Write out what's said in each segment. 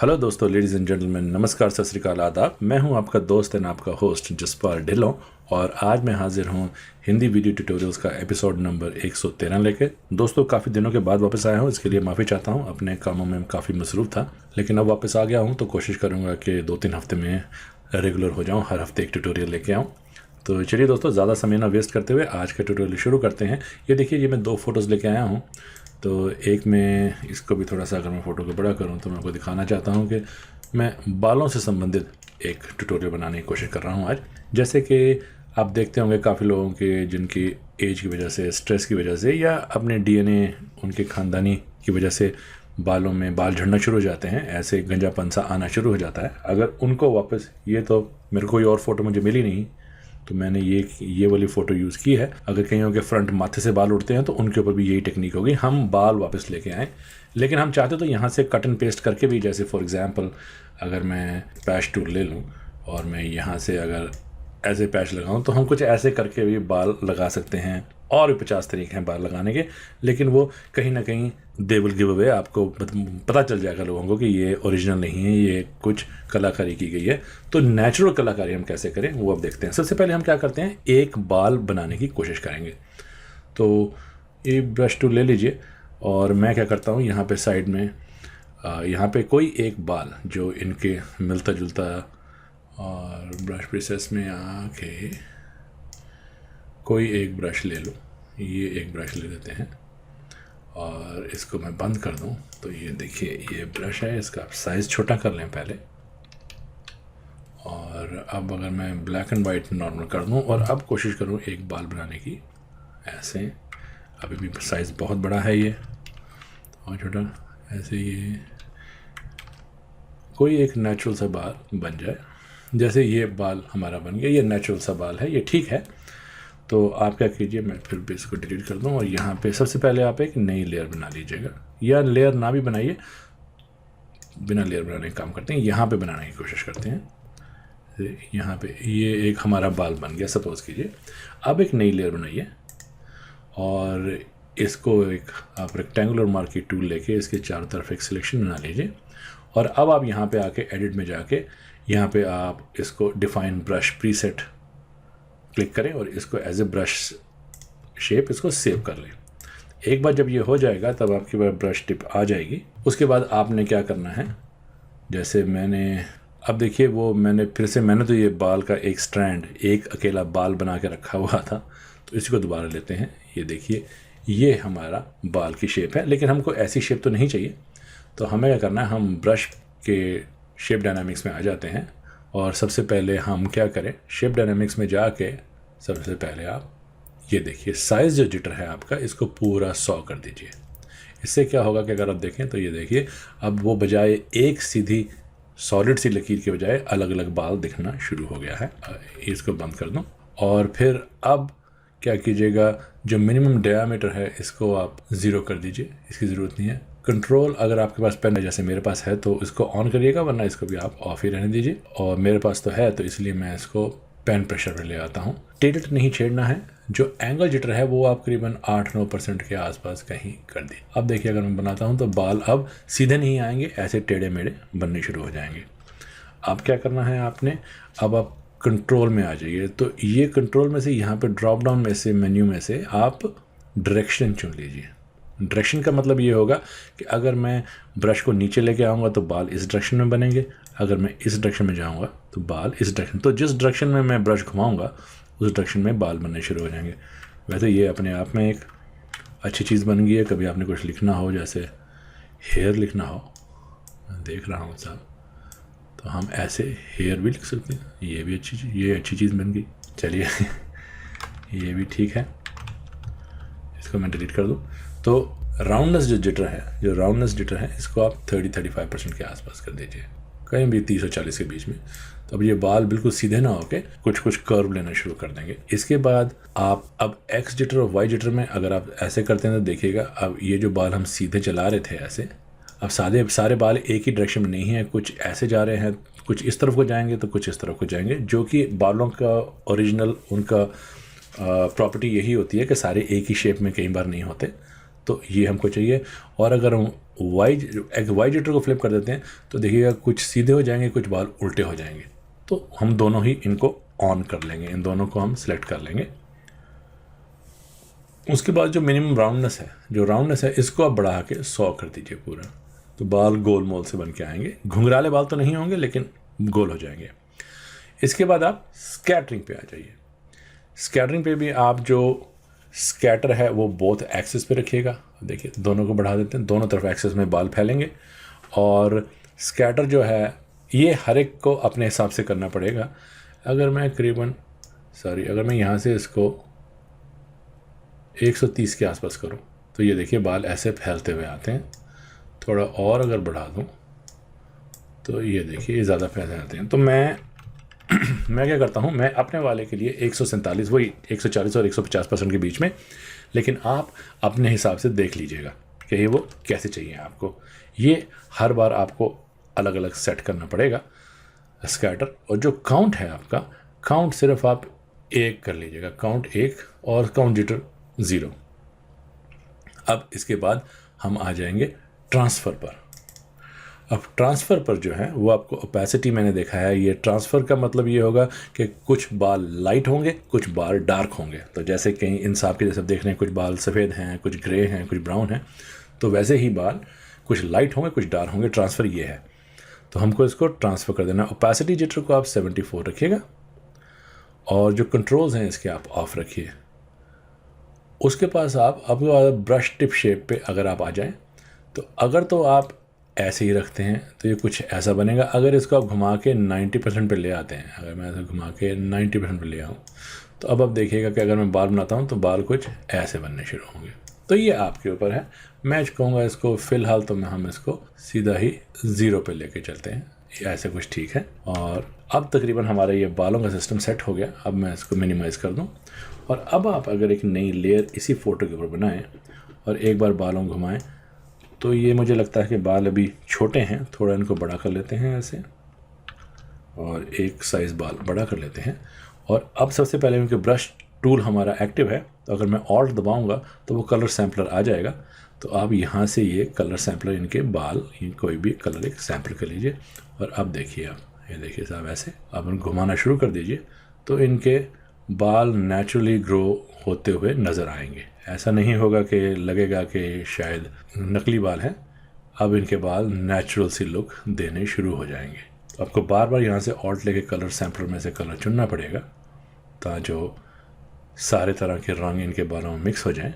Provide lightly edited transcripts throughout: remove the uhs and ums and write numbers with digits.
Hello दोस्तों, ladies and gentleman, नमस्कार, सत श्री अकाल, आदाब। मैं हूं आपका दोस्त एंड आपका होस्ट जसपाल ढिल्लों और आज मैं हाजिर हूं हिंदी वीडियो ट्यूटोरियल्स का एपिसोड नंबर 113 लेके। दोस्तों, काफ़ी दिनों के बाद वापस आया हूं, इसके लिए माफ़ी चाहता हूं। अपने कामों में काफ़ी मसरूफ़ था, लेकिन अब वापस आ गया हूं तो कोशिश करूँगा कि 2-3 हफ्ते में रेगुलर हो जाऊँ, हर हफ्ते एक ट्यूटोरियल लेके आऊँ। तो चलिए दोस्तों, ज़्यादा समय ना वेस्ट करते हुए आज का ट्यूटोरियल शुरू करते हैं। ये देखिए, ये मैं 2 फ़ोटोज़ लेके आया हूँ। तो एक में इसको भी थोड़ा सा अगर मैं फ़ोटो को बड़ा करूँ तो मैं आपको दिखाना चाहता हूँ कि मैं बालों से संबंधित एक ट्यूटोरियल बनाने की कोशिश कर रहा हूँ आज। जैसे कि आप देखते होंगे काफ़ी लोगों के जिनकी एज की वजह से, स्ट्रेस की वजह से या अपने डीएनए उनके ख़ानदानी की वजह से बालों में बाल झड़ना शुरू हो जाते हैं, ऐसे गंजापन सा आना शुरू हो जाता है। अगर उनको वापस, ये तो मेरे को कोई और फ़ोटो मुझे मिली नहीं तो मैंने ये वाली फ़ोटो यूज़ की है। अगर कहीं के फ्रंट माथे से बाल उड़ते हैं तो उनके ऊपर भी यही टेक्निक होगी, हम बाल वापस लेके आएँ। लेकिन हम चाहते तो यहाँ से कट एंड पेस्ट करके भी, जैसे फॉर एग्ज़ाम्पल अगर मैं पैच टूल ले लूँ और मैं यहाँ से अगर ऐसे पैच लगाऊँ तो हम कुछ ऐसे करके भी बाल लगा सकते हैं। और भी 50 तरीके हैं बाल लगाने के, लेकिन वो कहीं ना कहीं दे विल गिव अवे, आपको पता चल जाएगा लोगों को कि ये ओरिजिनल नहीं है, ये कुछ कलाकारी की गई है। तो नेचुरल कलाकारी हम कैसे करें वो अब देखते हैं। सबसे पहले हम क्या करते हैं, एक बाल बनाने की कोशिश करेंगे। तो ये ब्रश टूल ले लीजिए और मैं क्या करता हूँ, यहाँ पे साइड में यहाँ पे कोई एक बाल जो इनके मिलता जुलता, और ब्रश प्रोसेस में आके कोई एक ब्रश ले लूँ। ये एक ब्रश ले लेते हैं और इसको मैं बंद कर दूँ तो ये देखिए, ये ब्रश है, इसका आप साइज़ छोटा कर लें पहले। और अब अगर मैं ब्लैक एंड वाइट नॉर्मल कर दूँ और अब कोशिश करूँ एक बाल बनाने की, ऐसे। अभी भी साइज़ बहुत बड़ा है ये और छोटा, ऐसे ये कोई एक नेचुरल सा बाल बन जाए। जैसे ये बाल हमारा बन गया, ये नेचुरल सा बाल है, ये ठीक है। तो आप क्या कीजिए, मैं फिर भी इसको डिलीट कर दूँ और यहाँ पे सबसे पहले आप एक नई लेयर बना लीजिएगा, या लेयर ना भी बनाइए, बिना लेयर बनाने का काम करते हैं, यहाँ पे बनाने की कोशिश करते हैं। यहाँ पे ये एक हमारा बाल बन गया, सपोज़ कीजिए। अब एक नई लेयर बनाइए और इसको एक आप रेक्टेंगुलर मार्की टूल लेके इसके चारों तरफ एक सिलेक्शन बना लीजिए। और अब आप यहाँ पे आके एडिट में जाके यहाँ पे आप इसको डिफाइन ब्रश प्रीसेट क्लिक करें और इसको एज ए ब्रश शेप इसको सेव कर लें। एक बार जब ये हो जाएगा तब आपके पास ब्रश टिप आ जाएगी। उसके बाद आपने क्या करना है, जैसे मैंने अब देखिए वो मैंने तो ये बाल का एक स्ट्रैंड, एक अकेला बाल बना के रखा हुआ था, तो इसको दोबारा लेते हैं। ये देखिए, ये हमारा बाल की शेप है, लेकिन हमको ऐसी शेप तो नहीं चाहिए। तो हमें क्या करना है, हम ब्रश के शेप डायनामिक्स में आ जाते हैं और सबसे पहले हम क्या करें, शेप डायनामिक्स में जाके सबसे पहले आप ये देखिए, साइज़ जो जिटर है आपका, इसको पूरा 100 कर दीजिए। इससे क्या होगा कि अगर आप देखें तो ये देखिए, अब वो बजाय एक सीधी सॉलिड सी लकीर के बजाय अलग अलग बाल दिखना शुरू हो गया है। इसको बंद कर दूं और फिर अब क्या कीजिएगा, जो मिनिमम डायामीटर है इसको आप 0 कर दीजिए, इसकी ज़रूरत नहीं है। कंट्रोल, अगर आपके पास पेन है जैसे मेरे पास है तो इसको ऑन करिएगा, वरना इसको भी आप ऑफ ही रहने दीजिए। और मेरे पास तो है तो इसलिए मैं इसको पेन प्रेशर पर ले आता हूँ। टिल्ट नहीं छेड़ना है, जो एंगल जिटर है वो आप करीबन 8-9% के आसपास कहीं कर दी। अब देखिए, अगर मैं बनाता हूँ तो बाल अब सीधे नहीं आएंगे, ऐसे टेढ़े मेढ़े बनने शुरू हो जाएंगे। अब क्या करना है आपने, अब आप कंट्रोल में आ जाइए। तो ये कंट्रोल में से यहाँ पे ड्रॉप डाउन में से, मेन्यू में से आप डायरेक्शन चुन लीजिए। डायरेक्शन का मतलब ये होगा कि अगर मैं ब्रश को नीचे लेके आऊँगा तो बाल इस डायरेक्शन में बनेंगे, अगर मैं इस डायरेक्शन में जाऊँगा तो बाल इस डायरेक्शन। तो जिस डायरेक्शन में मैं ब्रश घुमाऊँगा उस डायरेक्शन में बाल बनने शुरू हो जाएंगे। वैसे ये अपने आप में एक अच्छी चीज़ बन गई है। कभी आपने कुछ लिखना हो, जैसे हेयर लिखना हो, मैं देख रहा हूँ साहब, तो हम ऐसे हेयर भी लिख सकते हैं। ये भी अच्छी चीज़ बन गई। चलिए ये भी ठीक है, इसको मैं डिलीट कर दूँ। तो राउंडनेस जो राउंडनेस जिटर है इसको आप 30-35% के आसपास कर दीजिए, कहीं भी 30 और 40 के बीच में। तो अब ये बाल बिल्कुल सीधे ना होके कुछ कर्व लेना शुरू कर देंगे। इसके बाद आप अब एक्स जिटर और वाई जिटर में अगर आप ऐसे करते हैं तो देखिएगा, अब ये जो बाल हम सीधे चला रहे थे ऐसे, अब सारे बाल एक ही डायरेक्शन में नहीं है, कुछ ऐसे जा रहे हैं, कुछ इस तरफ को जाएंगे तो कुछ इस तरफ को जाएंगे, जो कि बालों का ओरिजिनल उनका प्रॉपर्टी यही होती है कि सारे एक ही शेप में कई बार नहीं होते। तो ये हमको चाहिए। और अगर हम वाई जिटर को फ्लिप कर देते हैं तो देखिएगा कुछ सीधे हो जाएंगे, कुछ बाल उल्टे हो जाएंगे। तो हम दोनों ही इनको ऑन कर लेंगे, इन दोनों को हम सिलेक्ट कर लेंगे। उसके बाद जो मिनिमम राउंडनेस है, इसको आप बढ़ा के 100 कर दीजिए पूरा, तो बाल गोल मोल से बन के आएंगे। घुंघराले बाल तो नहीं होंगे लेकिन गोल हो जाएंगे। इसके बाद आप स्कैटरिंग पे आ जाइए। स्कैटरिंग पे भी आप जो स्कैटर है वो बोथ एक्सिस पे रखिएगा। देखिए दोनों को बढ़ा देते हैं, दोनों तरफ एक्सिस में बाल फैलेंगे। और स्कैटर जो है ये हर एक को अपने हिसाब से करना पड़ेगा। अगर मैं यहाँ से इसको 130 के आसपास करूँ तो ये देखिए बाल ऐसे फैलते हुए आते हैं। थोड़ा और अगर बढ़ा दूँ तो ये देखिए ये ज़्यादा फैल जाते हैं। तो मैं क्या करता हूँ, मैं अपने वाले के लिए 147, वही 140 और 150% के बीच में, लेकिन आप अपने हिसाब से देख लीजिएगा कि ये वो कैसे चाहिए आपको। ये हर बार आपको अलग अलग सेट करना पड़ेगा स्कैटर। और जो काउंट है आपका, काउंट सिर्फ आप 1 कर लीजिएगा, काउंट 1 और काउंट जिटर 0। अब इसके बाद हम आ जाएंगे ट्रांसफ़र पर। अब ट्रांसफ़र पर जो है वो आपको ओपेसिटी, मैंने देखा है ये ट्रांसफ़र का मतलब ये होगा कि कुछ बाल लाइट होंगे, कुछ बाल डार्क होंगे। तो जैसे कहीं इंसाफ के जैसे देख रहे हैं, कुछ बाल सफ़ेद हैं, कुछ ग्रे हैं, कुछ ब्राउन हैं, तो वैसे ही बाल कुछ लाइट होंगे, कुछ डार्क होंगे। ट्रांसफ़र ये है, तो हमको इसको ट्रांसफ़र कर देना। ओपेसिटी जिटर को आप 74 रखिएगा और जो कंट्रोल्स हैं इसके आप ऑफ रखिए। उसके पास आप अब ब्रश टिप शेप पे अगर आप आ जाएं, तो अगर तो आप ऐसे ही रखते हैं तो ये कुछ ऐसा बनेगा। अगर इसको आप घुमा के 90% पे ले आते हैं, अगर मैं ऐसे घुमा के 90% पे ले आऊँ, तो अब देखिएगा कि अगर मैं बाल बनाता हूँ तो बाल कुछ ऐसे बनने शुरू होंगे। तो ये आपके ऊपर है। मैं कहूँगा इसको फ़िलहाल तो हम इसको सीधा ही 0 पे लेके चलते हैं, ये ऐसे कुछ ठीक है। और अब तकरीबन हमारा ये बालों का सिस्टम सेट हो गया। अब मैं इसको मिनिमाइज़ कर दूँ और अब आप अगर एक नई लेयर इसी फ़ोटो के ऊपर बनाएं और एक बार बालों घुमाएं, तो ये मुझे लगता है कि बाल अभी छोटे हैं, थोड़ा इनको बड़ा कर लेते हैं ऐसे, और एक साइज़ बाल बड़ा कर लेते हैं। और अब सबसे पहले उनके ब्रश टूल हमारा एक्टिव है, तो अगर मैं ऑल्ट दबाऊंगा तो वो कलर सैम्पलर आ जाएगा। तो आप यहाँ से ये कलर सैम्पलर, इनके बाल, कोई भी कलर एक सैम्पल कर लीजिए। और अब देखिए, आप ये देखिए साहब, ऐसे अब घुमाना शुरू कर दीजिए तो इनके बाल नेचुरली ग्रो होते हुए नज़र आएंगे। ऐसा नहीं होगा कि लगेगा कि शायद नकली बाल हैं। अब इनके बाल नेचुरल सी लुक देने शुरू हो जाएंगे। तो आपको बार बार यहाँ से ऑल्ट लेके कलर सैम्पलर में से कलर चुनना पड़ेगा ताकि जो सारे तरह के रंग इनके बालों में मिक्स हो जाएं।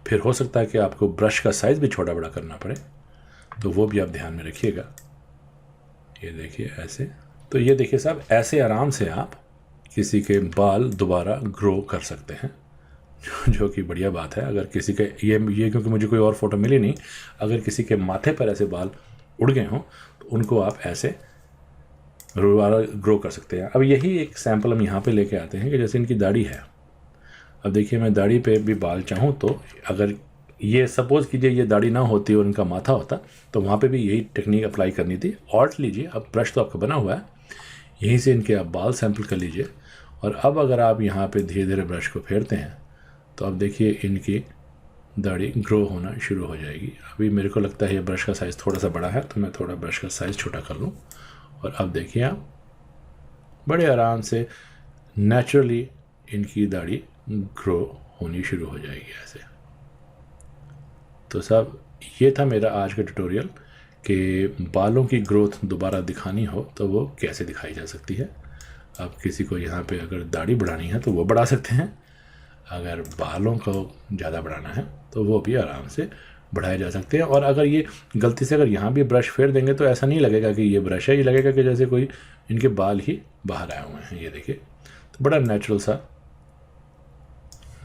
फिर हो सकता है कि आपको ब्रश का साइज़ भी छोटा बड़ा करना पड़े, तो वो भी आप ध्यान में रखिएगा। ये देखिए ऐसे, तो ये देखिए साहब, ऐसे आराम से आप किसी के बाल दोबारा ग्रो कर सकते हैं, जो कि बढ़िया बात है। अगर किसी के ये क्योंकि मुझे कोई और फ़ोटो मिली नहीं, अगर किसी के माथे पर ऐसे बाल उड़ गए हों तो उनको आप ऐसे दोबारा ग्रो कर सकते हैं। अब यही एक सैम्पल हम यहाँ पे लेके आते हैं कि जैसे इनकी दाढ़ी है। अब देखिए, मैं दाढ़ी पे भी बाल चाहूँ तो, अगर ये सपोज़ कीजिए ये दाढ़ी ना होती और इनका माथा होता, तो वहाँ पे भी यही टेक्निक अप्लाई करनी थी। ऑल्ट लीजिए, अब ब्रश तो आपका बना हुआ है, यहीं से इनके आप बाल सैम्पल कर लीजिए। और अब अगर आप यहाँ पे धीरे धीरे ब्रश को फेरते हैं तो अब देखिए इनकी दाढ़ी ग्रो होना शुरू हो जाएगी। अभी मेरे को लगता है ये ब्रश का साइज़ थोड़ा सा बड़ा है, तो मैं थोड़ा ब्रश का साइज़ छोटा कर लूँ। और अब देखिए आप बड़े आराम से नेचुरली इनकी दाढ़ी ग्रो होनी शुरू हो जाएगी ऐसे। तो साहब, ये था मेरा आज का ट्यूटोरियल कि बालों की ग्रोथ दोबारा दिखानी हो तो वो कैसे दिखाई जा सकती है। अब किसी को यहाँ पे अगर दाढ़ी बढ़ानी है तो वो बढ़ा सकते हैं, अगर बालों को ज़्यादा बढ़ाना है तो वो भी आराम से बढ़ाए जा सकते हैं। और अगर ये गलती से अगर यहाँ भी ब्रश फेर देंगे तो ऐसा नहीं लगेगा कि ये ब्रश है, ये लगेगा कि जैसे कोई इनके बाल ही बाहर आए हुए हैं। ये देखिए, तो बड़ा नेचुरल सा,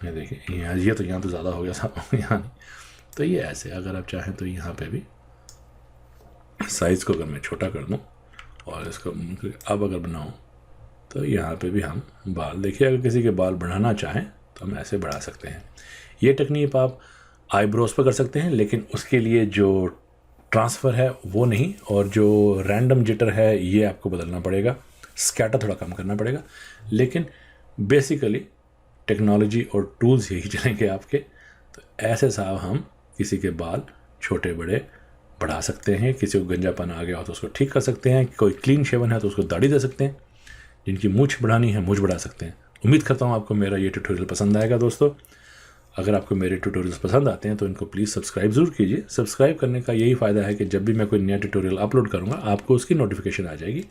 ये देखिए यहाँ, ये तो यहाँ तो ज़्यादा हो गया साहब, यहाँ नहीं। तो ये ऐसे अगर आप चाहें तो यहाँ पे भी साइज़ को अगर मैं छोटा कर दूँ और इसको अब अगर बनाऊँ तो यहाँ पे भी हम बाल, देखिए अगर किसी के बाल बढ़ाना चाहें तो हम ऐसे बढ़ा सकते हैं। ये टेक्निक आप आईब्रोज पर कर सकते हैं, लेकिन उसके लिए जो ट्रांसफ़र है वो नहीं, और जो रैंडम जिटर है ये आपको बदलना पड़ेगा, स्कैटर थोड़ा कम करना पड़ेगा। लेकिन बेसिकली टेक्नोलॉजी और टूल्स यही चलेंगे आपके। तो ऐसे साहब हम किसी के बाल छोटे बड़े बढ़ा सकते हैं, किसी को गंजापन आ गया हो तो उसको ठीक कर सकते हैं, कोई क्लीन शेवन है तो उसको दाढ़ी दे सकते हैं, जिनकी मूछ बढ़ानी है मूछ बढ़ा सकते हैं। उम्मीद करता हूँ आपको मेरा ये ट्यूटोरियल पसंद आएगा दोस्तों। अगर आपको मेरे ट्यूटोरियल्स पसंद आते हैं तो इनको प्लीज़ सब्सक्राइब ज़रूर कीजिए। सब्सक्राइब करने का यही फ़ायदा है कि जब भी मैं कोई नया ट्यूटोरियल अपलोड करूँगा आपको उसकी नोटिफिकेशन आ जाएगी,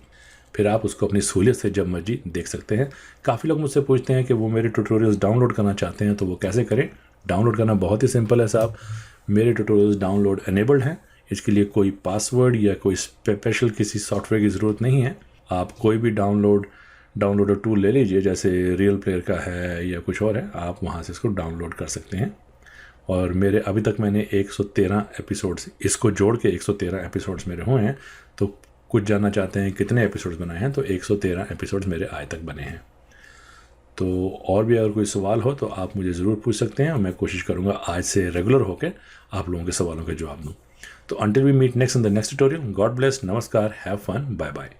फिर आप उसको अपनी सहूलियत से जब मर्जी देख सकते हैं। काफ़ी लोग मुझसे पूछते हैं कि वो मेरे ट्यूटोरियल्स डाउनलोड करना चाहते हैं तो वो कैसे करें। डाउनलोड करना बहुत ही सिंपल है साहब, मेरे ट्यूटोरियल्स डाउनलोड एनेबल्ड हैं, इसके लिए कोई पासवर्ड या कोई स्पेशल किसी सॉफ्टवेयर की ज़रूरत नहीं है। आप कोई भी डाउनलोडर टूल ले लीजिए, जैसे रियल प्लेयर का है या कुछ और है, आप वहाँ से इसको डाउनलोड कर सकते हैं। और मेरे अभी तक मैंने 113 एपिसोड्स, इसको जोड़ के 113 एपिसोड्स मेरे हुए हैं। तो कुछ जानना चाहते हैं कितने एपिसोड्स बनाए हैं, तो 113 एपिसोड्स मेरे आज तक बने हैं। तो और भी अगर कोई सवाल हो तो आप मुझे ज़रूर पूछ सकते हैं और मैं कोशिश करूँगा आज से रेगुलर होकर आप लोगों के सवालों के जवाब दूँ। तो until we meet next in the next tutorial, God bless, नमस्कार, have fun, bye bye.